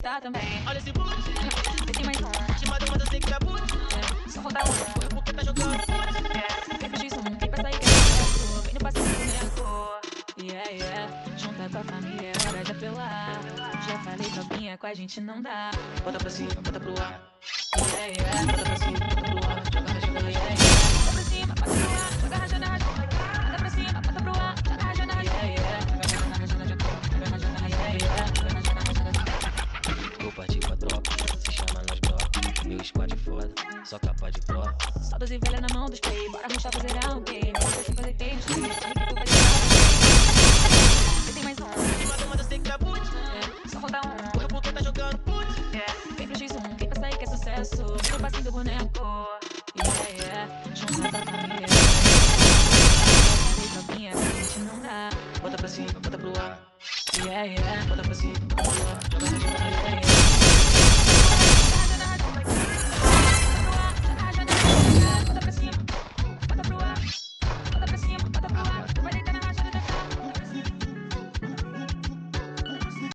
tá também. Olha esse boot, Tem mais um. te mata, mas eu sei que dá boot. Só falta um. Corre porque tá jogando boot. Vem pro X1, vem pra sair que é sucesso. Vem no passinho do boneco. Yeah, yeah. Junta com a família, é hora de apelar. Já falei com alguém, com a gente não dá. Bota pra cima, bota pro ar. Yeah, yeah. Bota pra cima, bota pro ar. Joga, joga, Yeah, joga. yeah. Bota pra cima, bota pro ar. Joga rajada, rajada. Bota pra cima, bota pro ar. Joga rajada, rajada. Yeah, yeah. Joga rajada, rajada. Joga rajada, rajada. Yeah, yeah. Joga rajada, rajada. Vou partir com a tropa, se chama nós bloco. Meu squad foda, só capa de pró. Saldos e velha na mão dos play. Bora ruxar pra zerar um game. Você que fazer feio, tem mais um. Te mata, mas eu sei que dá boot. Só falta um. Corre porque tá jogando boot. Vem pro X1, vem pra sair que é sucesso. Vem no passinho do boneco. Yeah, yeah. Junta com a família. Falei com alguém, a gente não dá. Bota pra cima, bota pro ar. Yeah, yeah. Bota pra cima, bota pro ar.